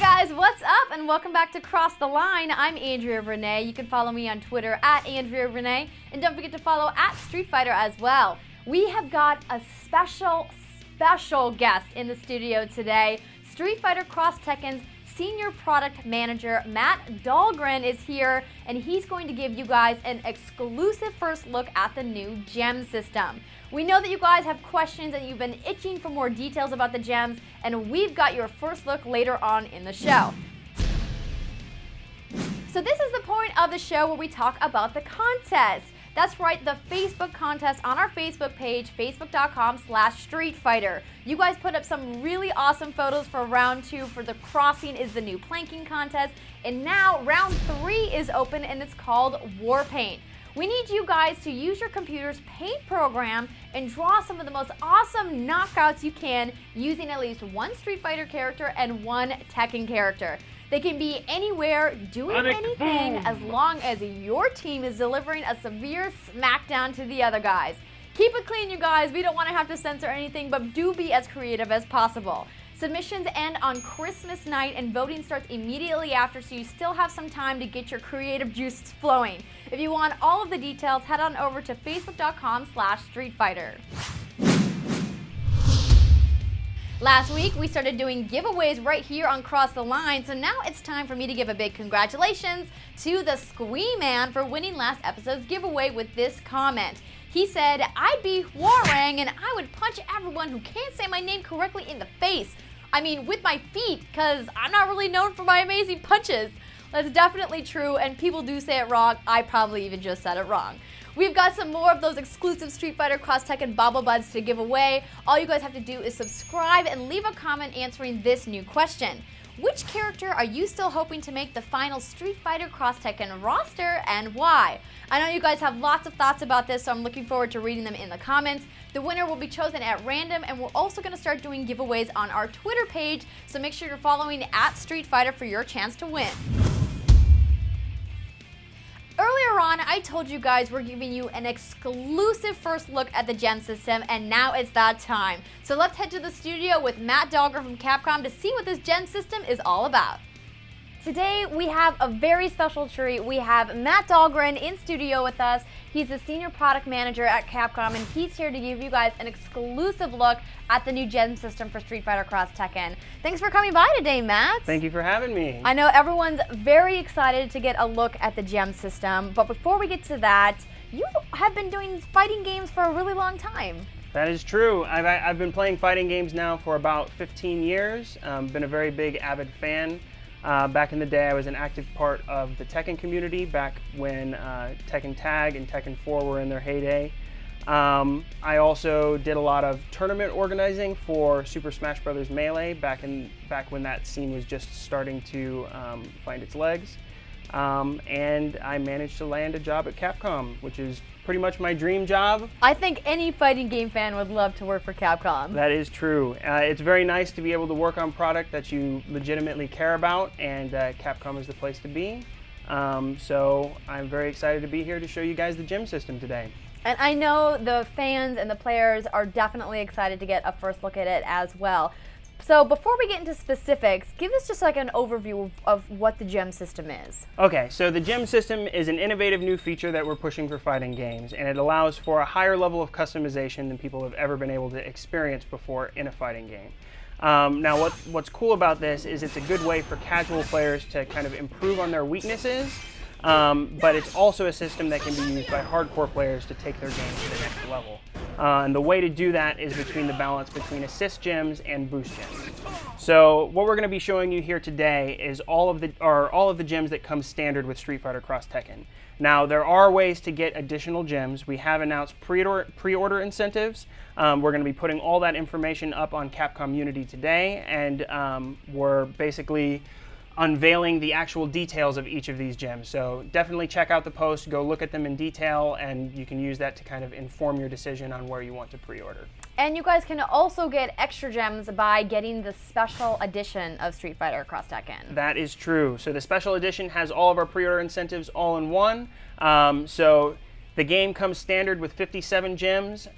guys, what's up? And welcome back to Cross the Line. I'm Andrea Renee. You can follow me on Twitter at Andrea Renee. And don't forget to follow at Street Fighter as well. We have got a special guest in the studio today. Street Fighter X Tekken's Senior Product Manager, Matt Dahlgren, is here, and he's going to give you guys an exclusive first look at the new gem system. We know that you guys have questions and you've been itching for more details about the gems, and we've got your first look later on in the show. So this is the point of the show where we talk about the contest. That's right, the Facebook contest on our Facebook page, facebook.com/StreetFighter. You guys put up some really awesome photos for round 2 for the Crossing is the New Planking contest. And now round 3 is open and it's called War Paint. We need you guys to use your computer's paint program and draw some of the most awesome knockouts you can using at least one Street Fighter character and one Tekken character. They can be anywhere, doing anything, as long as your team is delivering a severe smackdown to the other guys. Keep it clean, you guys. We don't want to have to censor anything, but do be as creative as possible. Submissions end on Christmas night, and voting starts immediately after, so you still have some time to get your creative juices flowing. If you want all of the details, head on over to facebook.com/StreetFighter. Last week, we started doing giveaways right here on Cross the Line, so now it's time for me to give a big congratulations to the Squee Man for winning last episode's giveaway with this comment. He said, "I'd be Warang and I would punch everyone who can't say my name correctly in the face. I mean, with my feet, because I'm not really known for my amazing punches." That's definitely true, and people do say it wrong. I probably even just said it wrong. We've got some more of those exclusive Street Fighter X Tekken Bobble Buds to give away. All you guys have to do is subscribe and leave a comment answering this new question. Which character are you still hoping to make the final Street Fighter X Tekken roster, and why? I know you guys have lots of thoughts about this, so I'm looking forward to reading them in the comments. The winner will be chosen at random, and we're also going to start doing giveaways on our Twitter page, so make sure you're following at Street Fighter for your chance to win. Earlier on, I told you guys we're giving you an exclusive first look at the gem system, and now it's that time. So let's head to the studio with Matt Dahlgren from Capcom to see what this gem system is all about. Today, we have a very special treat. We have Matt Dahlgren in studio with us. He's the Senior Product Manager at Capcom, and he's here to give you guys an exclusive look at the new gem system for Street Fighter X Tekken. Thanks for coming by today, Matt. Thank you for having me. I know everyone's very excited to get a look at the gem system, but before we get to that, you have been doing fighting games for a really long time. That is true. I've been playing fighting games now for about 15 years. Been a very big, avid fan. Back in the day, I was an active part of the Tekken community back when Tekken Tag and Tekken 4 were in their heyday. I also did a lot of tournament organizing for Super Smash Bros. Melee back when that scene was just starting to find its legs. And I managed to land a job at Capcom, which is pretty much my dream job. I think any fighting game fan would love to work for Capcom. That is true. It's very nice to be able to work on product that you legitimately care about, and Capcom is the place to be. So I'm very excited to be here to show you guys the gem system today. And I know the fans and the players are definitely excited to get a first look at it as well. So before we get into specifics, give us just like an overview of what the gem system is. Okay, so the gem system is an innovative new feature that we're pushing for fighting games, and it allows for a higher level of customization than people have ever been able to experience before in a fighting game. Now what's cool about this is it's a good way for casual players to kind of improve on their weaknesses, but it's also a system that can be used by hardcore players to take their game to the next level. And the way to do that is between the balance between assist gems and boost gems. So what we're going to be showing you here today is all of the gems that come standard with Street Fighter X Tekken. Now there are ways to get additional gems. We have announced pre-order incentives. We're going to be putting all that information up on Capcom Unity today, and we're basically unveiling the actual details of each of these gems. So definitely check out the post, go look at them in detail, and you can use that to kind of inform your decision on where you want to pre-order. And you guys can also get extra gems by getting the special edition of Street Fighter X Tekken. That is true. So the special edition has all of our pre-order incentives all in one. So the game comes standard with 57 gems.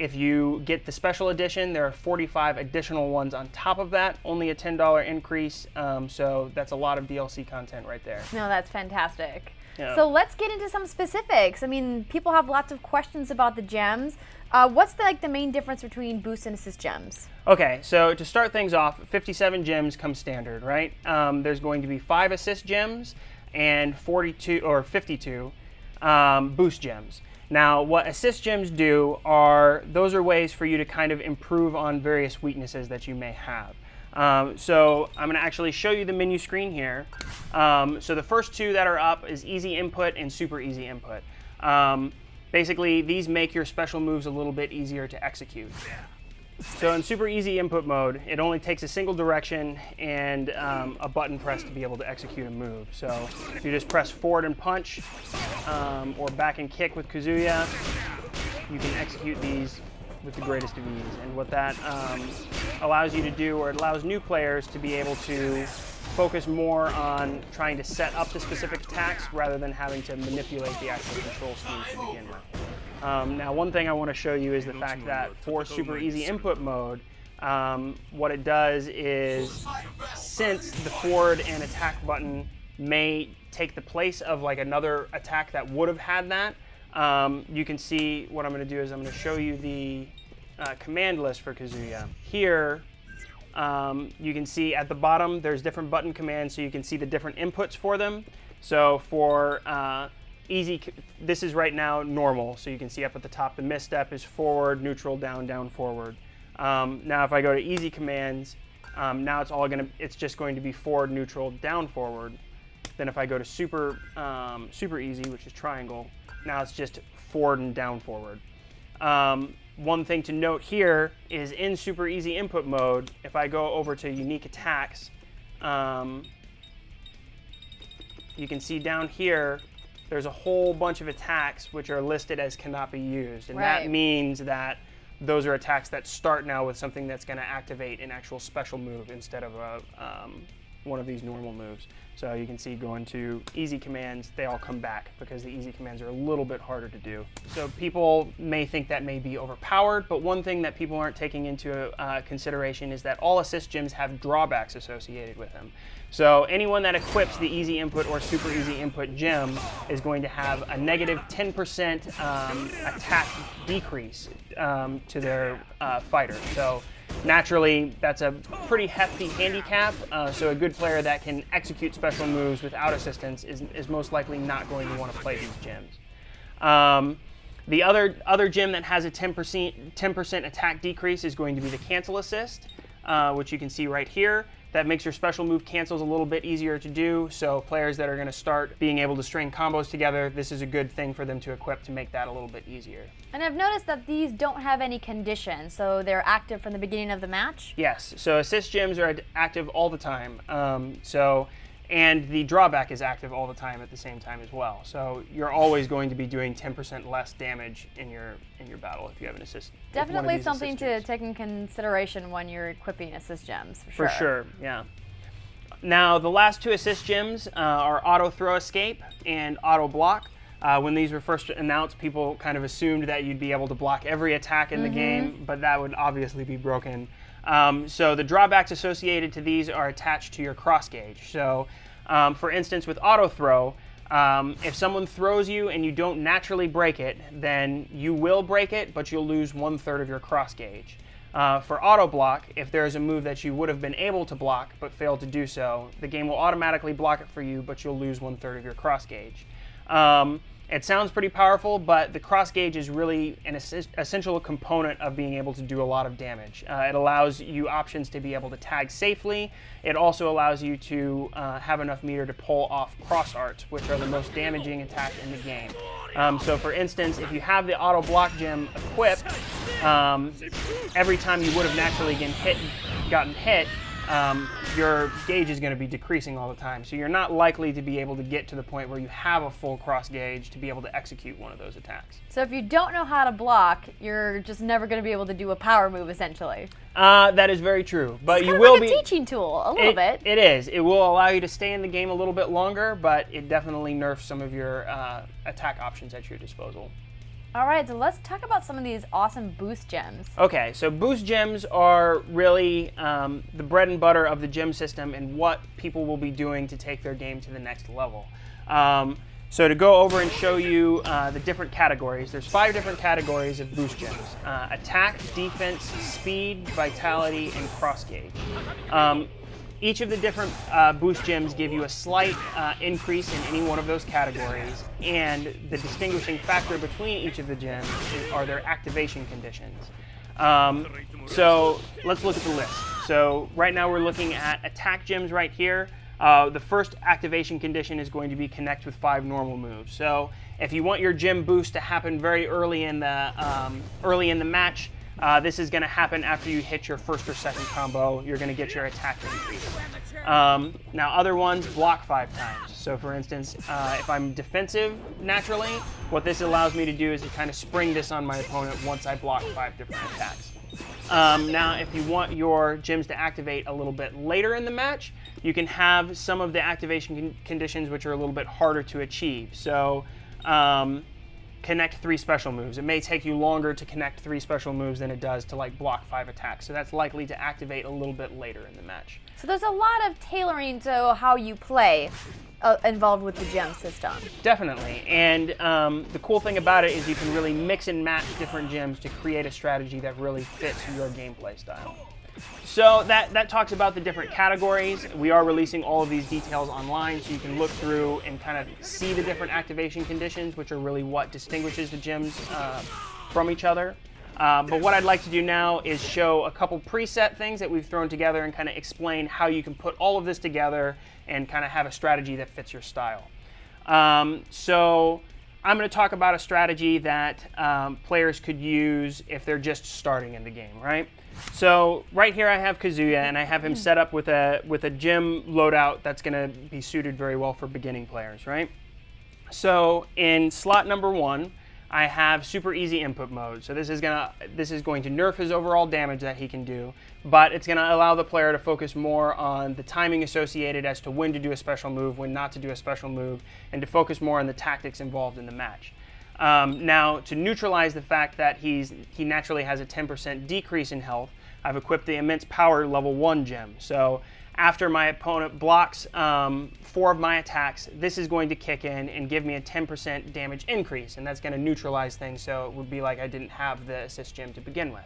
If you get the special edition, there are 45 additional ones on top of that, only a $10 increase, so that's a lot of DLC content right there. No, that's fantastic. Yeah. So let's get into some specifics. I mean, people have lots of questions about the gems. What's the main difference between boost and assist gems? Okay, so to start things off, 57 gems come standard, right? There's going to be 5 assist gems and 52 boost gems. Now, what assist gems do those are ways for you to kind of improve on various weaknesses that you may have. So I'm going to actually show you the menu screen here. So the first 2 that are up is easy input and super easy input. Basically, these make your special moves a little bit easier to execute. So in super easy input mode, it only takes a single direction and a button press to be able to execute a move. So if you just press forward and punch or back and kick with Kazuya, you can execute these with the greatest of ease. And what that allows you to do, or it allows new players to be able to focus more on trying to set up the specific attacks rather than having to manipulate the actual control scheme to begin with. Now, one thing I want to show you is the fact that for super easy input mode, what it does is, since the forward and attack button may take the place of like another attack that would have had that, you can see what I'm going to do is I'm going to show you the command list for Kazuya. Here, you can see at the bottom there's different button commands, so you can see the different inputs for them. So for easy, this is right now normal, so you can see up at the top the misstep is forward, neutral, down, down, forward. Now if I go to easy commands, now it's just going to be forward, neutral, down, forward. Then if I go to super easy, which is triangle, now it's just forward and down, forward. One thing to note here is in super easy input mode, if I go over to unique attacks, you can see down here there's a whole bunch of attacks which are listed as cannot be used. And right. That means that those are attacks that start now with something that's going to activate an actual special move instead of one of these normal moves. So you can see going to easy commands, they all come back because the easy commands are a little bit harder to do. So people may think that may be overpowered, but one thing that people aren't taking into consideration is that all assist gems have drawbacks associated with them. So anyone that equips the easy input or super easy input gem is going to have a negative 10% attack decrease to their fighter. So naturally, that's a pretty hefty handicap, so a good player that can execute special moves without assistance is most likely not going to want to play these gems. The other gem that has a 10% attack decrease is going to be the cancel assist, which you can see right here. That makes your special move cancels a little bit easier to do, so players that are going to start being able to string combos together, this is a good thing for them to equip to make that a little bit easier. And I've noticed that these don't have any conditions, so they're active from the beginning of the match? Yes, so assist gems are active all the time, and the drawback is active all the time at the same time as well. So you're always going to be doing 10% less damage in your battle if you have an assist. Definitely something to take in consideration when you're equipping assist gems, for sure. For sure, yeah. Now the last 2 assist gems are auto throw escape and auto block. When these were first announced, people kind of assumed that you'd be able to block every attack in the game, but that would obviously be broken. So the drawbacks associated to these are attached to your cross gauge. So for instance, with auto throw, if someone throws you and you don't naturally break it, then you will break it, but you'll lose 1/3 of your cross gauge. For auto block, if there is a move that you would have been able to block but failed to do so, the game will automatically block it for you, but you'll lose 1/3 of your cross gauge. It sounds pretty powerful, but the cross gauge is really an essential component of being able to do a lot of damage. It allows you options to be able to tag safely. It also allows you to have enough meter to pull off cross arts, which are the most damaging attack in the game. So for instance, if you have the auto block gem equipped, every time you would have naturally gotten hit, your gauge is going to be decreasing all the time. So you're not likely to be able to get to the point where you have a full cross gauge to be able to execute one of those attacks. So if you don't know how to block, you're just never going to be able to do a power move, essentially. That is very true. But it's you will like be a teaching tool, a little bit. It is. It will allow you to stay in the game a little bit longer, but it definitely nerfs some of your attack options at your disposal. All right, so let's talk about some of these awesome boost gems. Okay, so boost gems are really the bread and butter of the gem system and what people will be doing to take their game to the next level. So to go over and show you the different categories, there's 5 different categories of boost gems. Attack, defense, speed, vitality, and cross gauge. Each of the different boost gems give you a slight increase in any one of those categories, and the distinguishing factor between each of the gems are their activation conditions. So let's look at the list. So right now we're looking at attack gems right here. The first activation condition is going to be connect with 5 normal moves. So if you want your gem boost to happen very early in the match, this is going to happen after you hit your first or second combo. You're going to get your attack increase. Now other ones block 5 times. So for instance, if I'm defensive naturally, what this allows me to do is to kind of spring this on my opponent once I block 5 different attacks. Now if you want your gems to activate a little bit later in the match, you can have some of the activation conditions which are a little bit harder to achieve. So connect 3 special moves. It may take you longer to connect 3 special moves than it does to like block 5 attacks. So that's likely to activate a little bit later in the match. So there's a lot of tailoring to how you play involved with the gem system. Definitely. And the cool thing about it is you can really mix and match different gems to create a strategy that really fits your gameplay style. So that talks about the different categories. We are releasing all of these details online, so you can look through and kind of see the different activation conditions, which are really what distinguishes the gems from each other. But what I'd like to do now is show a couple preset things that we've thrown together and kind of explain how you can put all of this together and kind of have a strategy that fits your style. So I'm going to talk about a strategy that players could use if they're just starting in the game, right? So right here I have Kazuya, and I have him set up with a gem loadout that's going to be suited very well for beginning players, right? So in slot number 1, I have super easy input mode. So this is going to nerf his overall damage that he can do, but it's going to allow the player to focus more on the timing associated as to when to do a special move, when not to do a special move, and to focus more on the tactics involved in the match. Now, to neutralize the fact that he naturally has a 10% decrease in health, I've equipped the Immense Power level 1 gem. So after my opponent blocks 4 of my attacks, this is going to kick in and give me a 10% damage increase, and that's going to neutralize things, so it would be like I didn't have the assist gem to begin with.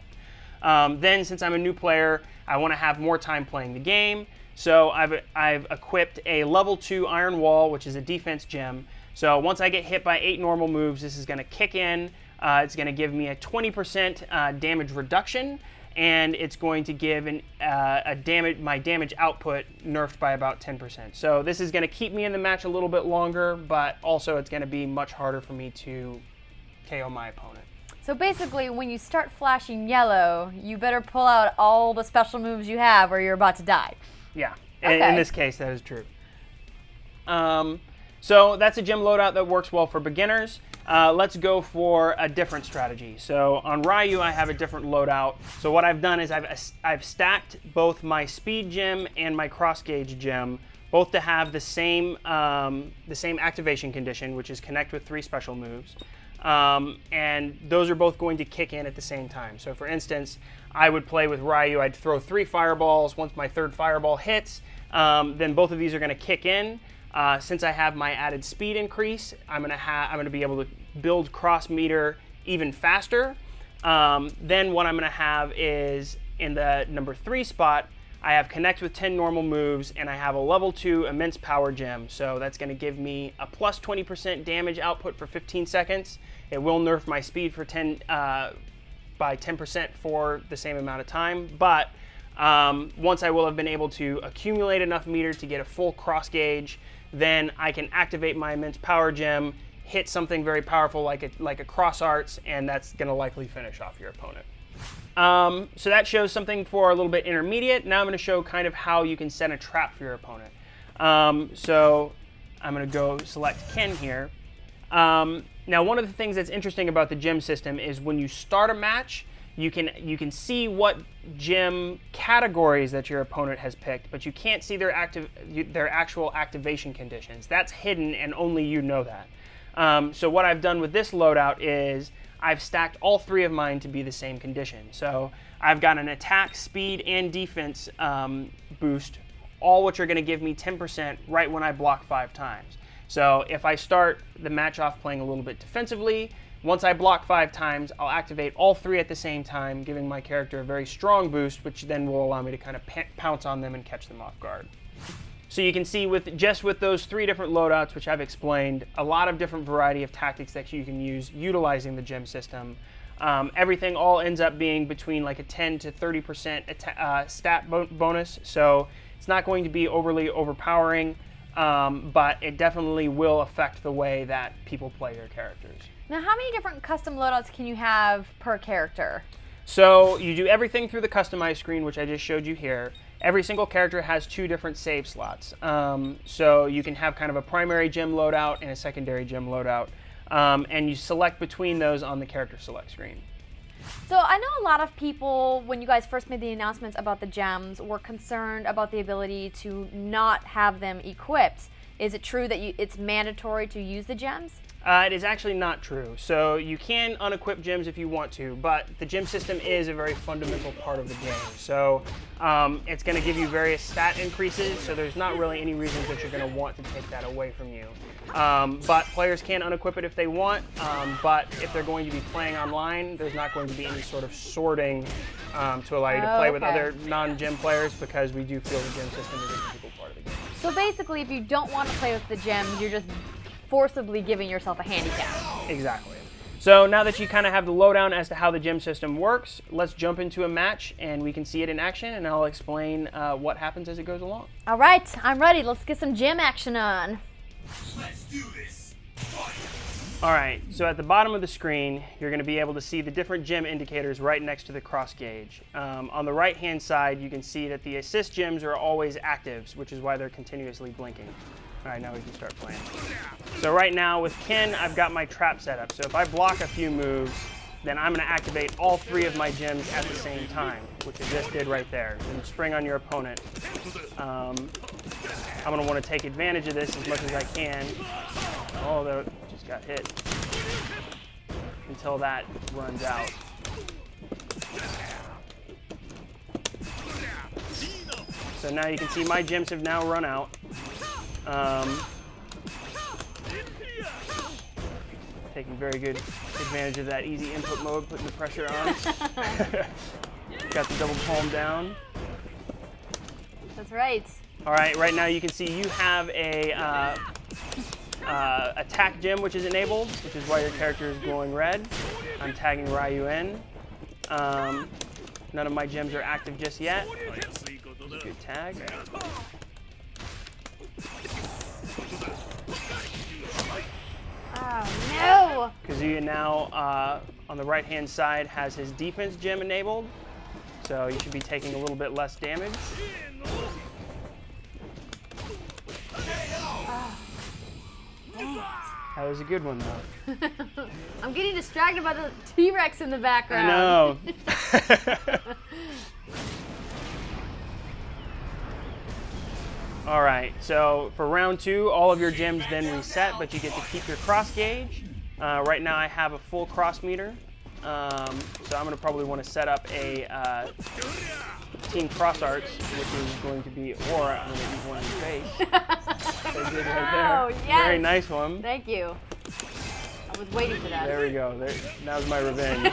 Then, since I'm a new player, I want to have more time playing the game, so I've equipped a level 2 Iron Wall, which is a defense gem. So once I get hit by 8 normal moves, this is going to kick in. It's going to give me a 20% damage reduction, and it's going to give my damage output nerfed by about 10%. So this is going to keep me in the match a little bit longer, but also it's going to be much harder for me to KO my opponent. So basically, when you start flashing yellow, you better pull out all the special moves you have or you're about to die. Yeah, okay. In this case, that is true. So that's a gem loadout that works well for beginners. Let's go for a different strategy. So on Ryu, I have a different loadout. So what I've done is I've stacked both my speed gem and my cross gauge gem, both to have the same activation condition, which is connect with 3 special moves. And those are both going to kick in at the same time. So for instance, I would play with Ryu. I'd throw 3 fireballs. Once my 3rd fireball hits, then both of these are going to kick in. Since I have my added speed increase, I'm going to be able to build cross meter even faster. Then what I'm going to have is in the number 3 spot, I have connect with 10 normal moves, and I have a level 2 immense power gem. So that's going to give me a plus 20% damage output for 15 seconds. It will nerf my speed for by 10% for the same amount of time, but once I will have been able to accumulate enough meter to get a full cross gauge, then I can activate my immense power gem, hit something very powerful like a cross arts, and that's going to likely finish off your opponent. So that shows something for a little bit intermediate. Now I'm going to show kind of how you can set a trap for your opponent. So I'm going to go select Ken here. Now one of the things that's interesting about the gem system is when you start a match, you can see what gem categories that your opponent has picked, but you can't see their actual activation conditions. That's hidden, and only you know that. So what I've done with this loadout is I've stacked all 3 of mine to be the same condition. So I've got an attack, speed, and defense boost, all which are going to give me 10% right when I block 5 times. So if I start the match off playing a little bit defensively, once I block 5 times, I'll activate all 3 at the same time, giving my character a very strong boost, which then will allow me to kind of pounce on them and catch them off guard. So you can see with those 3 different loadouts, which I've explained, a lot of different variety of tactics that you can use utilizing the gem system. Everything all ends up being between like a 10 to 30% stat bonus, so it's not going to be overly overpowering, but it definitely will affect the way that people play your characters. Now, how many different custom loadouts can you have per character? So you do everything through the customize screen, which I just showed you here. Every single character has 2 different save slots. So you can have kind of a primary gem loadout and a secondary gem loadout. And you select between those on the character select screen. So I know a lot of people, when you guys first made the announcements about the gems, were concerned about the ability to not have them equipped. Is it true that it's mandatory to use the gems? It is actually not true. So you can unequip gems if you want to, but the gem system is a very fundamental part of the game. So it's going to give you various stat increases, so there's not really any reasons that you're going to want to take that away from you. But players can unequip it if they want, but if they're going to be playing online, there's not going to be any sort of sorting to allow you to play with other non-gem players, because we do feel the gem system is a critical part of the game. So basically, if you don't want to play with the gems, you're just forcibly giving yourself a handicap. Exactly. So now that you kind of have the lowdown as to how the gem system works, let's jump into a match and we can see it in action, and I'll explain what happens as it goes along. All right, I'm ready. Let's get some gem action on. Let's do this. All right, so at the bottom of the screen, you're going to be able to see the different gem indicators right next to the cross gauge. On the right-hand side, you can see that the assist gems are always actives, which is why they're continuously blinking. All right, now we can start playing. So right now with Ken, I've got my trap set up. So if I block a few moves, then I'm going to activate all 3 of my gems at the same time, which I just did right there. And spring on your opponent. I'm going to want to take advantage of this as much as I can. Oh, that just got hit. Until that runs out. So now you can see my gems have now run out. Taking very good advantage of that easy input mode, putting the pressure on. Got the double palm down. That's right. All right, right now you can see you have a attack gem which is enabled, which is why your character is glowing red. I'm tagging Ryu in. None of my gems are active just yet. Good tag. Oh, no! Kazuya now, on the right-hand side, has his defense gem enabled, so you should be taking a little bit less damage. That was a good one, though. I'm getting distracted by the T-Rex in the background. I know. All right, so for round 2, all of your gems then reset, but you get to keep your cross gauge. Right now I have a full cross meter, so I'm going to probably want to set up a Team Cross Arts, which is going to be Aura. I'm going to use one in the face. So I did right there. Oh, yes. Very nice one. Thank you. I was waiting for that. There we go. There, that was my revenge.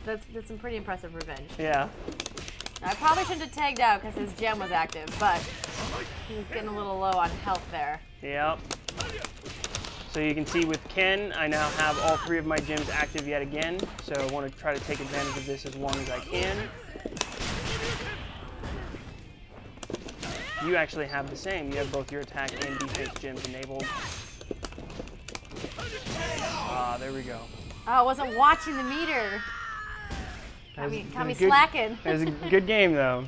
That's some pretty impressive revenge. Yeah. I probably shouldn't have tagged out because his gem was active, but he was getting a little low on health there. Yep. So you can see with Ken, I now have all 3 of my gems active yet again, so I want to try to take advantage of this as long as I can. You actually have the same. You have both your attack and defense gems enabled. Ah, there we go. Oh, I wasn't watching the meter. Got me slacking. It was a good game, though.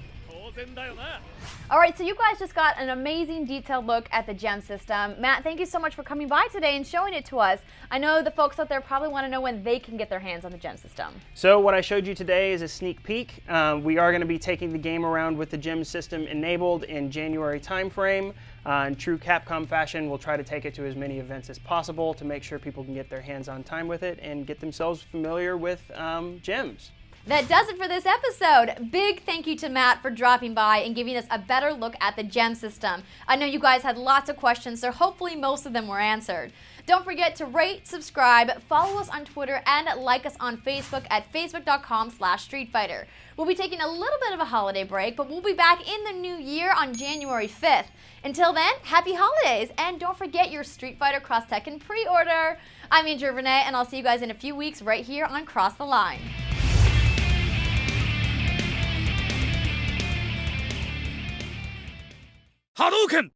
All right, so you guys just got an amazing detailed look at the gem system. Matt, thank you so much for coming by today and showing it to us. I know the folks out there probably want to know when they can get their hands on the gem system. So what I showed you today is a sneak peek. We are going to be taking the game around with the gem system enabled in January timeframe. In true Capcom fashion, we'll try to take it to as many events as possible to make sure people can get their hands on time with it and get themselves familiar with gems. That does it for this episode. Big thank you to Matt for dropping by and giving us a better look at the gem system. I know you guys had lots of questions, so hopefully most of them were answered. Don't forget to rate, subscribe, follow us on Twitter, and like us on Facebook at facebook.com/StreetFighter. We'll be taking a little bit of a holiday break, but we'll be back in the new year on January 5th. Until then, happy holidays, and don't forget your Street Fighter X Tekken pre-order. I'm Andrew Renee, and I'll see you guys in a few weeks right here on Cross the Line. Hadouken!